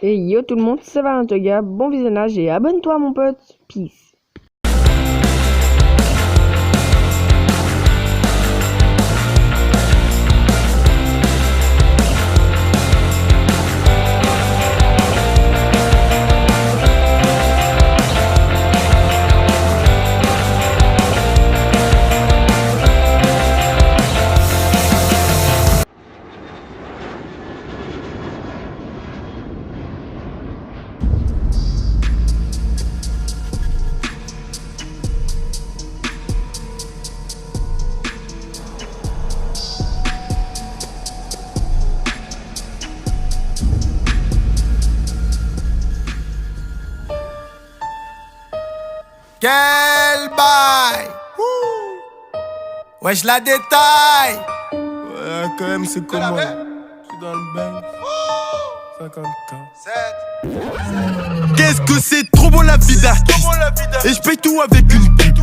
Et yo tout le monde, c'est Valentoga, bon visionnage et abonne-toi mon pote, peace. Quel bail! Wesh la détail! Ouais, quand même, c'est comment? Je suis dans le bain. 50K. Qu'est-ce que c'est trop bon la vie d'artiste! Et je paye tout avec une pipe.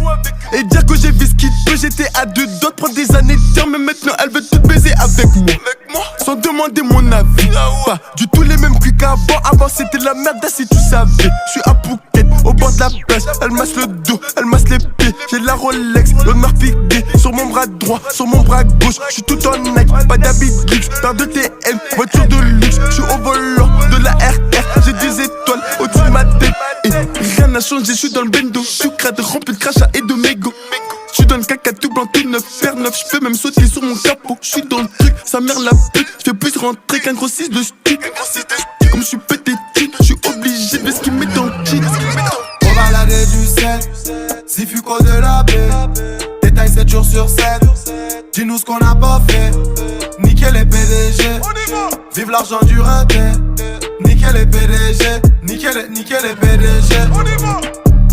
Et dire que j'ai vu ce qu'il peut, j'étais à deux doigts de prendre des années de terre, mais maintenant elle veut tout baiser avec moi. Sans demander mon avis. Pas du tout les mêmes cuits qu'avant. Avant c'était de la merde, si tu savais. Je suis à Phuket, au bord de la plage. Elle masse le dos, elle masse les pieds. J'ai la Rolex, l'honneur piqué sur mon bras droit, sur mon bras gauche. Je suis tout en Nike, pas d'habit de luxe, paire de TM, voiture de luxe. Je suis au volant de la RR, j'ai des étoiles au-dessus de ma tête. Et rien n'a changé, je suis dans le bendo. Je suis crade, rempli de crachats et de mégots. Je suis dans le caca tout blanc, tout neuf, paire neuf. Je peux même sauter sur mon capot. Je suis dans le truc, sa mère la pute. Je fais plus rentrer qu'un gros 6 de stick. Comme je suis pété, je suis obligé de ce qu'il met dans le kit. On va balader du 7, si Fuco de la baie. Détail 7 jours sur 7. Dis-nous ce qu'on a pas fait. Nickel les PDG. Vive l'argent du raté. Nickel les PDG. Nickel les PDG.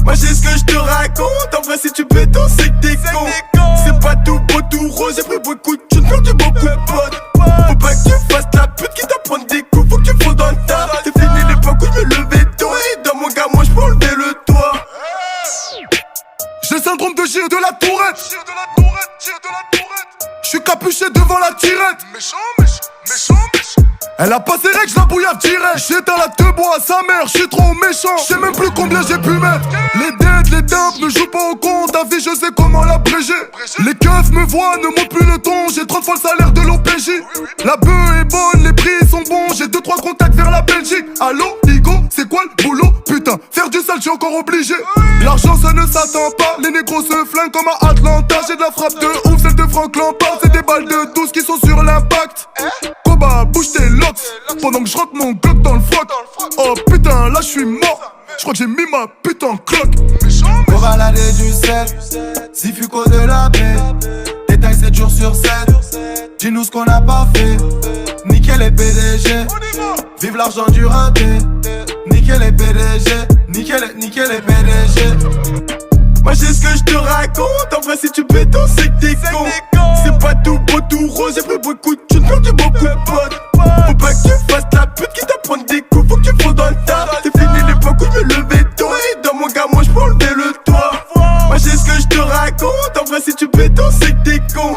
Moi j'ai ce que je te raconte. En vrai si tu pétons c'est que t'es con. C'est pas tout beau tout rose. J'ai pris beaucoup de thunes, perdu beaucoup de potes. Faut pas que tu fasses la pute qui t'apprend des coups. Faut que tu fasses dans le tas. C'est fini l'époque où je me levais tôt. Et dans mon gars moi je peux enlever le toit. J'ai le syndrome de Gilles de la Tourette. Je suis capuché devant la tirette. Elle a pas ses règles, je la bouillave direct. J'éteins la te bois à sa mère, je suis trop méchant. Je sais même plus combien j'ai pu mettre. Les dettes, les dumps ne jouent pas au compte. Ta vie, je sais comment l'abréger. Les keufs me voient, ne montent plus le ton. J'ai 30 fois le salaire de l'OPJ. La bœuf est bonne, les prix sont bons. J'ai 2-3 contacts vers la Belgique. Allô, Igo, c'est quoi le boulot? Putain, faire du sale, j'suis encore obligé. L'argent, ça ne s'attend pas. Les négros se flinguent comme à Atlanta. J'ai de la frappe de ouf, celle de Franck Lampard. C'est des balles de 12 qui sont sur l'impact. Koba, bouge tes locks. Pendant que je rentre mon glock dans le froc. Oh putain, là je suis mort. Je crois que j'ai mis ma putain en cloque. On va balader du 7, si Fuco de la baie. Détail 7 jours sur 7. Dis-nous ce qu'on a pas fait. Nickel les PDG. Vive l'argent du raté. Nickel les PDG. Nickel les PDG. Moi j'ai ce que je te raconte. En vrai si tu pétons c'est que t'es con. C'est pas tout beau tout rose. J'ai pris beaucoup de thunes, perdu beaucoup de potes. Faut pas que tu fasses la pute qui t'apprend des coups. Faut que tu fasses dans le tas. C'est fini l'époque où je me levais tôt. Et dans mon gars moi je peux enlever le toit. Moi j'ai ce que je te raconte. En vrai si tu pétons c'est que t'es con.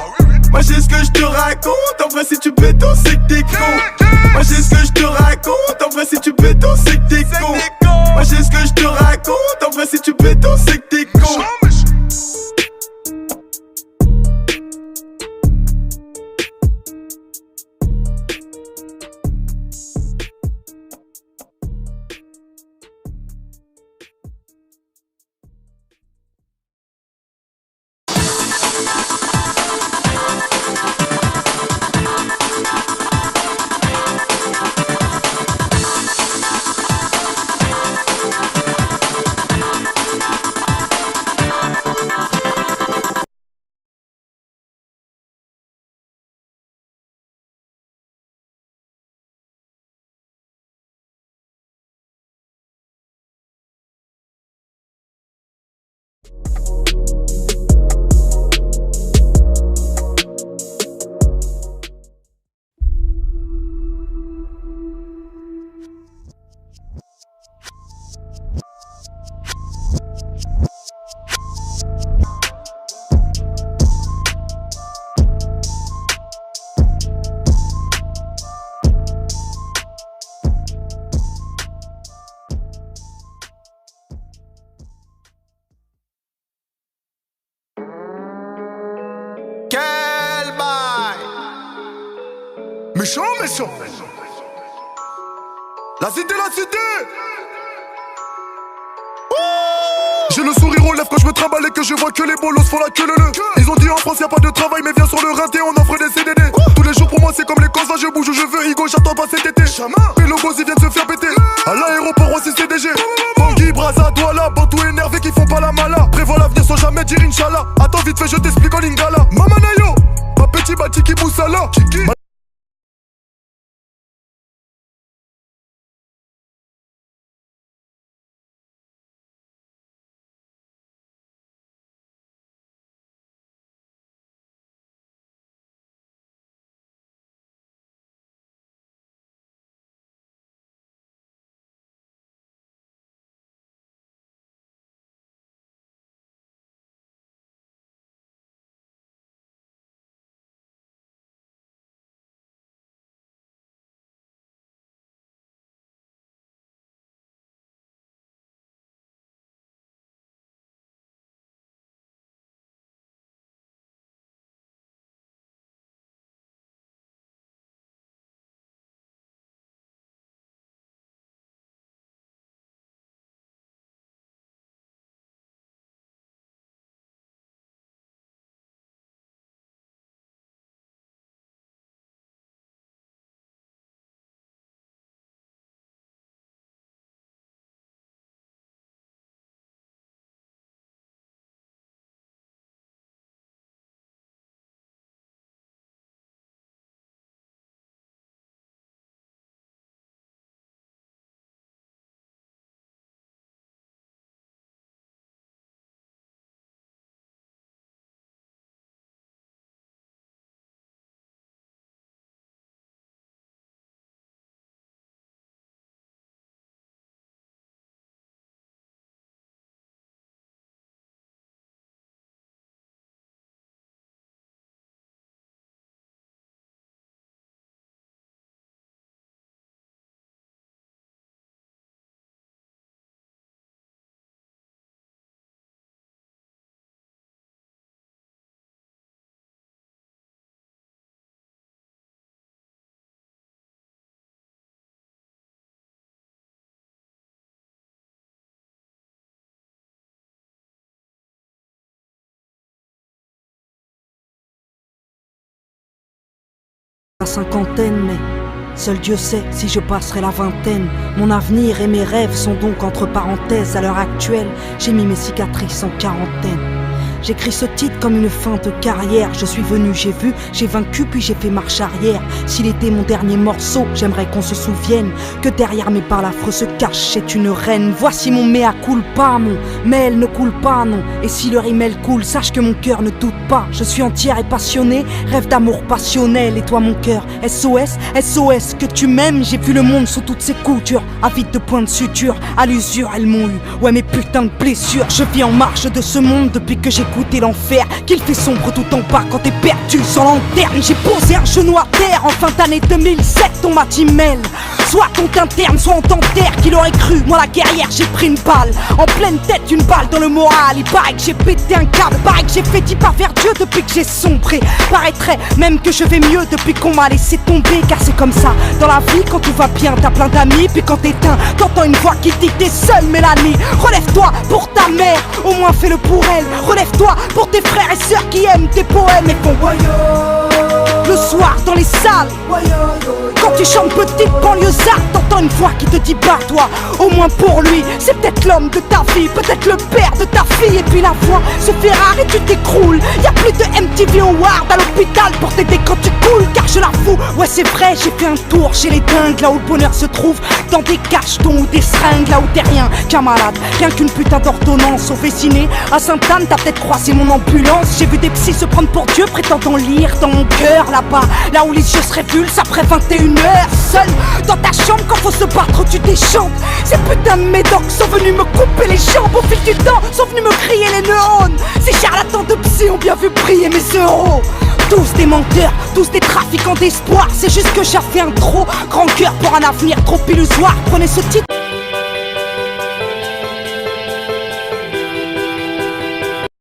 Moi j'ai ce que je te raconte. En vrai si tu pétons c'est que t'es con. Moi j'ai ce que je te raconte. En vrai si tu pétons c'est que t'es con. Moi j'ai ce que je te raconte. En vrai si tu pétons c'est que t'es con. Méchant, méchant. La cité, la cité. J'ai le sourire aux lèvres quand je me trimballe et que je vois que les bolos font la queue le. Ils ont dit en France y'a pas de travail mais viens sur le rinté on offre des CDD. Tous les jours pour moi c'est comme les causes, je bouge où je veux, Igo j'attends pas cet été. Et le boss ils viennent se faire péter. À l'aéroport aussi CDG. Bangui, Braza, Douala, Bantou énervé qui font pas la mala. Prévois l'avenir sans jamais dire Inch'Allah. Attends vite fait je t'explique en lingala. Mamanayo, ma petit Batiki Boussala. La cinquantaine, mais seul Dieu sait si je passerai la vingtaine. Mon avenir et mes rêves sont donc entre parenthèses. À l'heure actuelle, j'ai mis mes cicatrices en quarantaine. J'écris ce titre comme une fin de carrière. Je suis venu, j'ai vu, j'ai vaincu puis j'ai fait marche arrière. S'il était mon dernier morceau, j'aimerais qu'on se souvienne que derrière mes balafres se cache, c'est une reine. Voici mon mea culpa, mon mail ne coule pas, non. Et si le rimel coule, sache que mon cœur ne doute pas. Je suis entière et passionnée, rêve d'amour passionnel. Et toi mon cœur, SOS, SOS, que tu m'aimes. J'ai vu le monde sous toutes ses coutures, avide de points de suture. À l'usure elles m'ont eu, ouais mes putains de blessures. Je vis en marge de ce monde depuis que j'ai goûté l'enfer, qu'il fait sombre tout en bas quand t'es perdu sans lanterne. J'ai posé un genou à terre en fin d'année 2007, on m'a dit mêle. Soit on t'interne, soit on t'enterre. Qui l'aurait cru, moi la guerrière, j'ai pris une balle en pleine tête, une balle dans le moral. Il paraît que j'ai pété un câble, paraît que j'ai fait 10 pas vers Dieu depuis que j'ai sombré. Paraîtrait même que je vais mieux depuis qu'on m'a laissé tomber. Car c'est comme ça, dans la vie, quand tout va bien, t'as plein d'amis. Puis quand t'éteins, t'entends une voix qui dit que t'es seule, Mélanie. Relève-toi pour ta mère, au moins fais-le pour elle. Relève-toi pour tes frères et sœurs qui aiment tes poèmes et font le soir dans les salles. Quand tu chantes petite banlieusarde, t'entends une voix qui te dit bats-toi. Au moins pour lui, c'est peut-être l'homme de ta vie, peut-être le père de ta fille. Et puis la voix se fait rare et tu t'écroules. Y'a plus de MTV Award à l'hôpital pour t'aider quand tu coules. Car je la fous, ouais c'est vrai, j'ai fait un tour chez les dingues. Là où le bonheur se trouve, dans des cachetons ou des seringues. Là où t'es rien qu'un malade, rien qu'une putain d'ordonnance. Au Véciné, à Sainte-Anne, t'as peut-être croisé mon ambulance. J'ai vu des psys se prendre pour Dieu, prétendant lire dans mon cœur. Là-bas, là où les yeux se révulsent après 21h. Seul dans ta chambre quand faut se battre tu déchantes. Ces putains de médocs sont venus me couper les jambes. Au fil du temps sont venus me crier les neurones. Ces charlatans de psy ont bien vu briller mes euros. Tous des menteurs, tous des trafiquants d'espoir. C'est juste que j'ai fait un trop grand cœur pour un avenir trop illusoire. Prenez ce titre.